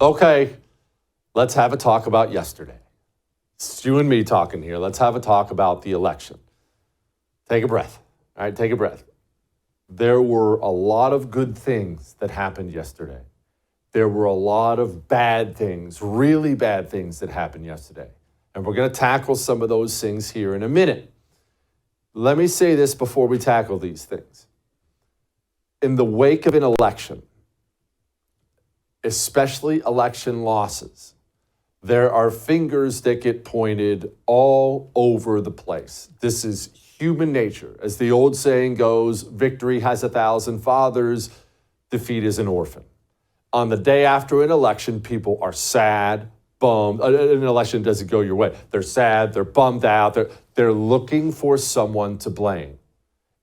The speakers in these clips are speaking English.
Okay, let's have a talk about yesterday. It's you and me talking here. Let's have a talk about the election. Take a breath. All right, take a breath. There were a lot of good things that happened yesterday. There were a lot of bad things, really bad things that happened yesterday. And we're going to tackle some of those things here in a minute. Let me say this before we tackle these things. In the wake of an election, especially election losses, there are fingers that get pointed all over the place. This is human nature. As the old saying goes, victory has 1,000 fathers, defeat is an orphan. On the day after an election, people are sad, bummed. An election doesn't go your way. They're sad, they're bummed out, they're looking for someone to blame.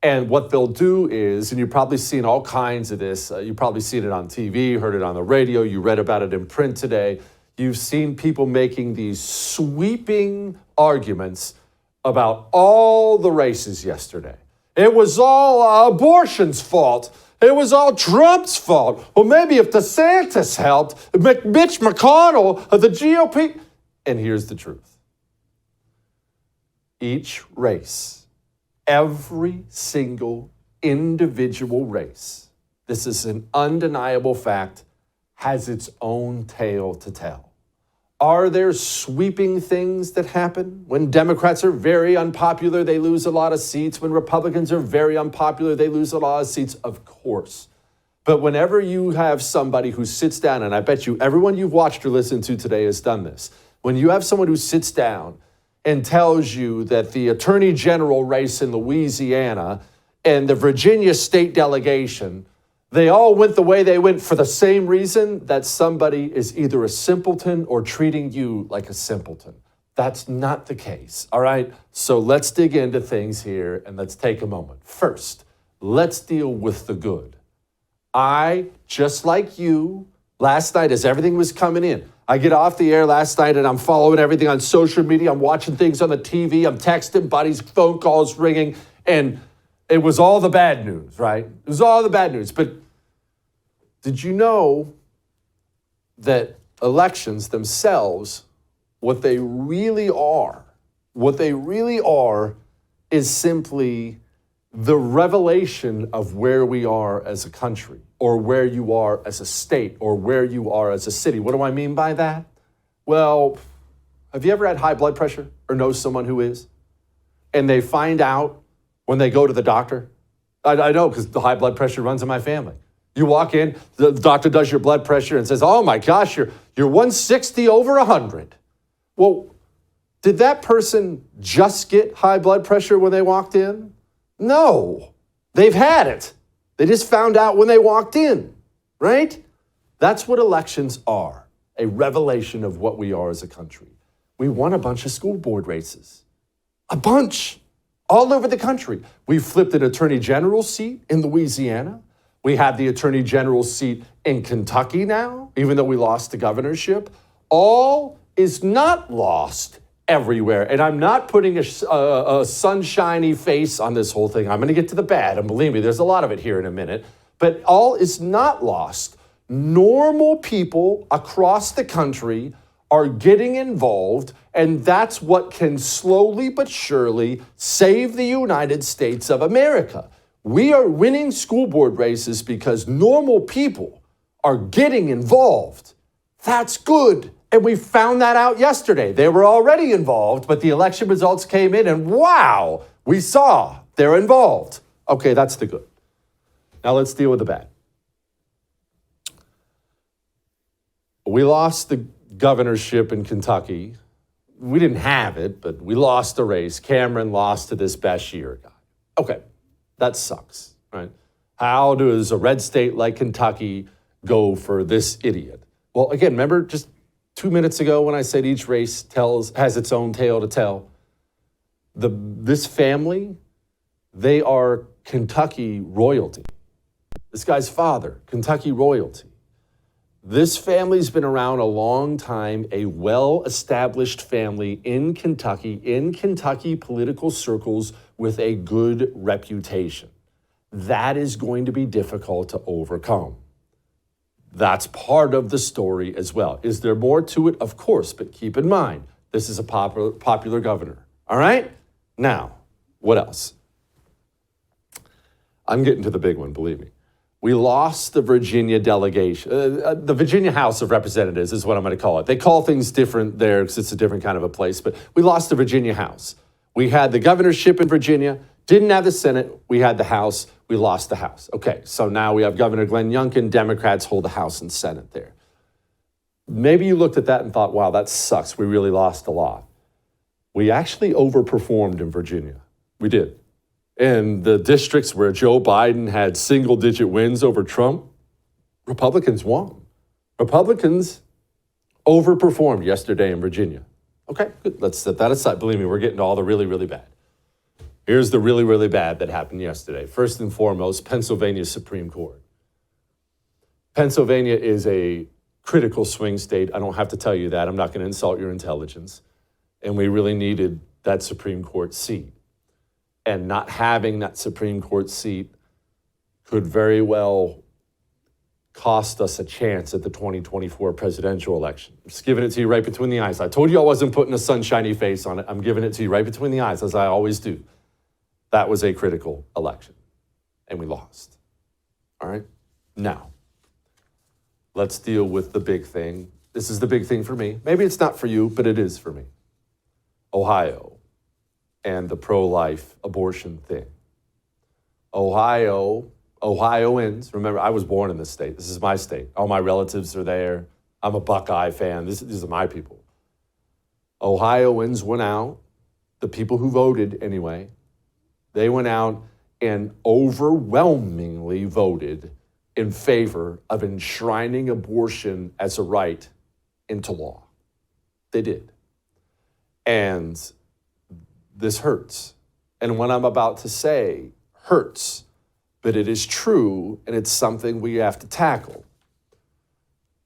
And what they'll do is, and you've probably seen all kinds of this, you've probably seen it on TV, heard it on the radio, you read about it in print today. You've seen people making these sweeping arguments about all the races yesterday. It was all abortion's fault. It was all Trump's fault. Well, maybe if DeSantis helped, Mitch McConnell, the GOP. And here's the truth. Each race, every single individual race, this is an undeniable fact, has its own tale to tell. Are there sweeping things that happen? When Democrats are very unpopular, they lose a lot of seats. When Republicans are very unpopular, they lose a lot of seats, of course. But whenever you have somebody who sits down, and I bet you everyone you've watched or listened to today has done this, when you have someone who sits down and tells you that the Attorney General race in Louisiana and the Virginia state delegation, they all went the way they went for the same reason, that somebody is either a simpleton or treating you like a simpleton. That's not the case, all right? So let's dig into things here and let's take a moment. First, let's deal with the good. I, just like you, last night as everything was coming in, I get off the air last night and I'm following everything on social media. I'm watching things on the TV. I'm texting buddies, phone calls ringing, and it was all the bad news, right? It was all the bad news. But did you know that elections themselves, what they really are is simply the revelation of where we are as a country, or where you are as a state, or where you are as a city. What do I mean by that? Well, have you ever had high blood pressure or know someone who is? And they find out when they go to the doctor? I know, because the high blood pressure runs in my family. You walk in, the doctor does your blood pressure and says, oh my gosh, you're 160 over 100. Well, did that person just get high blood pressure when they walked in? No, they've had it. They just found out when they walked in, right? That's what elections are, a revelation of what we are as a country. We won a bunch of school board races, a bunch, all over the country. We flipped an attorney general seat in Louisiana. We have the attorney general seat in Kentucky now, even though we lost the governorship. All is not lost everywhere. And I'm not putting a sunshiny face on this whole thing. I'm going to get to the bad, and believe me, there's a lot of it here in a minute. But all is not lost. Normal people across the country are getting involved, and that's what can slowly but surely save the United States of America. We are winning school board races because normal people are getting involved. That's good. And we found that out yesterday. They were already involved, but the election results came in and wow, we saw they're involved. Okay, that's the good. Now let's deal with the bad. We lost the governorship in Kentucky. We didn't have it, but we lost the race. Cameron lost to this Bashir guy. Okay. That sucks, right? How does a red state like Kentucky go for this idiot? Well, again, remember just 2 minutes ago when I said each race has its own tale to tell? This family, they are Kentucky royalty. This guy's father, Kentucky royalty. This family's been around a long time, a well-established family in Kentucky political circles with a good reputation. that is going to be difficult to overcome. That's part of the story as well. Is there more to it? Of course, but keep in mind, this is a popular governor. All right? Now, what else? I'm getting to the big one, believe me. We lost the Virginia delegation. The Virginia House of Representatives is what I'm going to call it. They call things different there because it's a different kind of a place, but we lost the Virginia House. We had the governorship in Virginia, didn't have the Senate. We had the House. We lost the House. Okay, so now we have Governor Glenn Youngkin. Democrats hold the House and Senate there. Maybe you looked at that and thought, wow, that sucks. We really lost a lot. We actually overperformed in Virginia. We did. In the districts where Joe Biden had single-digit wins over Trump, Republicans won. Republicans overperformed yesterday in Virginia. Okay, good. Let's set that aside. Believe me, we're getting to all the really, really bad. Here's the really, really bad that happened yesterday. First and foremost, Pennsylvania Supreme Court. Pennsylvania is a critical swing state. I don't have to tell you that. I'm not going to insult your intelligence. And we really needed that Supreme Court seat. And not having that Supreme Court seat could very well cost us a chance at the 2024 presidential election. I'm just giving it to you right between the eyes. I told you I wasn't putting a sunshiny face on it. I'm giving it to you right between the eyes, as I always do. That was a critical election, and we lost. All right? Now, let's deal with the big thing. This is the big thing for me. Maybe it's not for you, but it is for me. Ohio and the pro-life abortion thing. Ohioans, remember, I was born in this state. This is my state. All my relatives are there. I'm a Buckeye fan. These are my people. Ohioans went out, the people who voted anyway, they went out and overwhelmingly voted in favor of enshrining abortion as a right into law. They did. And this hurts. And what I'm about to say hurts, but it is true, and it's something we have to tackle.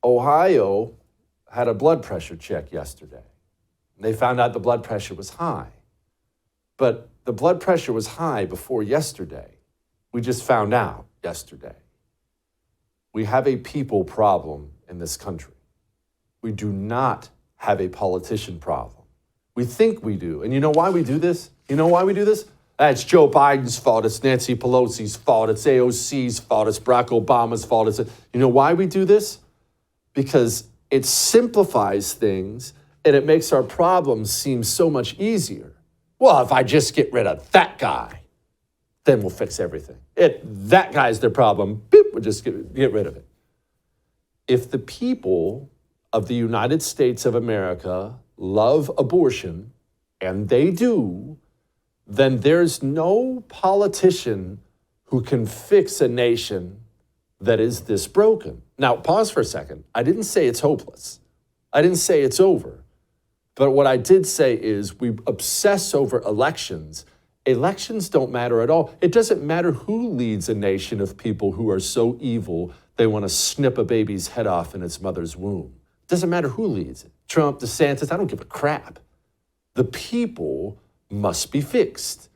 Ohio had a blood pressure check yesterday. They found out the blood pressure was high. But the blood pressure was high before yesterday. We just found out yesterday. We have a people problem in this country. We do not have a politician problem. We think we do. And you know why we do this? You know why we do this? It's Joe Biden's fault. It's Nancy Pelosi's fault. It's AOC's fault. It's Barack Obama's fault. You know why we do this? Because it simplifies things and it makes our problems seem so much easier. Well, if I just get rid of that guy, then we'll fix everything. That guy's the problem. Boop, we'll just get rid of it. If the people of the United States of America love abortion, and they do, then there's no politician who can fix a nation that is this broken. Now, pause for a second. I didn't say it's hopeless. I didn't say it's over. But what I did say is we obsess over elections. Elections don't matter at all. It doesn't matter who leads a nation of people who are so evil they want to snip a baby's head off in its mother's womb. It doesn't matter who leads it. Trump, DeSantis, I don't give a crap. The people must be fixed.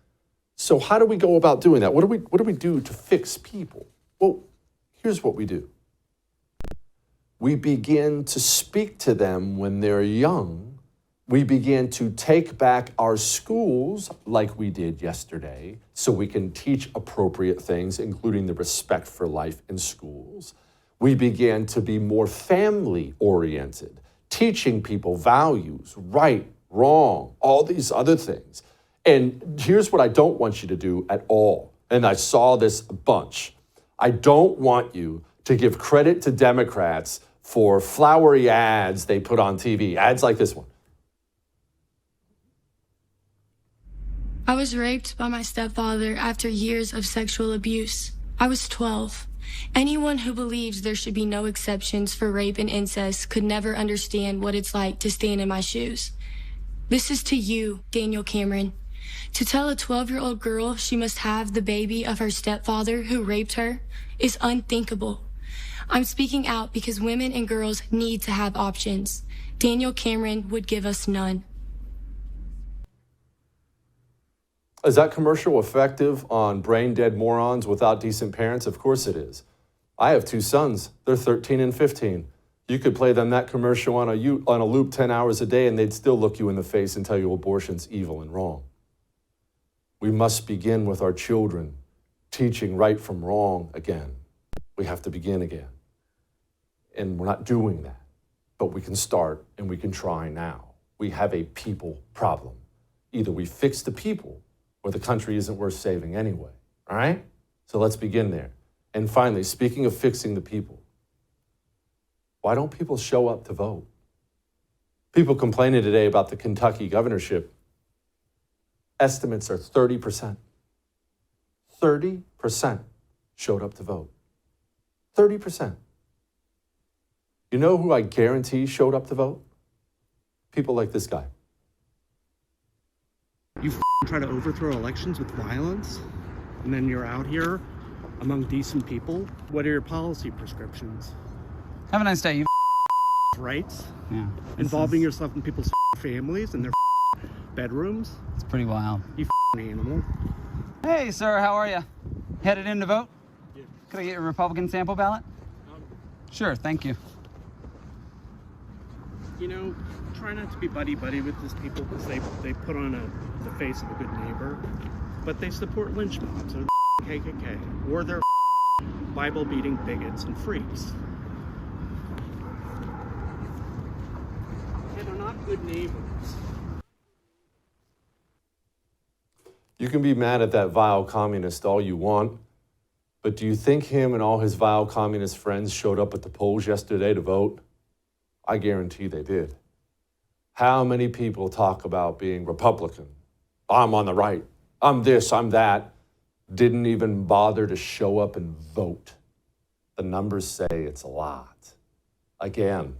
So how do we go about doing that? What do we do to fix people? Well, here's what we do. We begin to speak to them when they're young. We begin to take back our schools like we did yesterday so we can teach appropriate things, including the respect for life in schools. We began to be more family-oriented, teaching people values, right, wrong, all these other things. And here's what I don't want you to do at all. And I saw this a bunch. I don't want you to give credit to Democrats for flowery ads they put on TV, ads like this one. I was raped by my stepfather after years of sexual abuse. I was 12. Anyone who believes there should be no exceptions for rape and incest could never understand what it's like to stand in my shoes. This is to you, Daniel Cameron. To tell a 12-year-old girl she must have the baby of her stepfather who raped her is unthinkable. I'm speaking out because women and girls need to have options. Daniel Cameron would give us none. Is that commercial effective on brain dead morons without decent parents? Of course it is. I have 2 sons. They're 13 and 15. You could play them that commercial on a loop 10 hours a day and they'd still look you in the face and tell you abortion's evil and wrong. We must begin with our children teaching right from wrong again. We have to begin again. And we're not doing that, but we can start and we can try now. We have a people problem. Either we fix the people or the country isn't worth saving anyway, all right? So let's begin there. And finally, speaking of fixing the people, why don't people show up to vote? People complaining today about the Kentucky governorship. Estimates are 30%. 30% showed up to vote. 30%. You know who I guarantee showed up to vote? People like this guy. You try to overthrow elections with violence, and then you're out here among decent people. What are your policy prescriptions? Have a nice day, you Rights? Yeah. Involving yourself in people's families and their bedrooms? It's pretty wild. You animal. Hey, sir, how are you? Headed in to vote? Yeah. Could I get your Republican sample ballot? Sure, thank you. You know, try not to be buddy-buddy with these people because they put on the face of a good neighbor, but they support lynch mobs or the KKK, or they're Bible-beating bigots and freaks. And they're not good neighbors. You can be mad at that vile communist all you want, but do you think him and all his vile communist friends showed up at the polls yesterday to vote? I guarantee they did. How many people talk about being Republican? I'm on the right. I'm this, I'm that. Didn't even bother to show up and vote. The numbers say it's a lot. Again,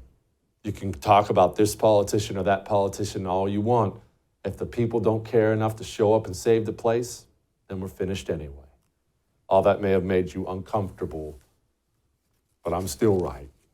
you can talk about this politician or that politician all you want. If the people don't care enough to show up and save the place, then we're finished anyway. All that may have made you uncomfortable, but I'm still right.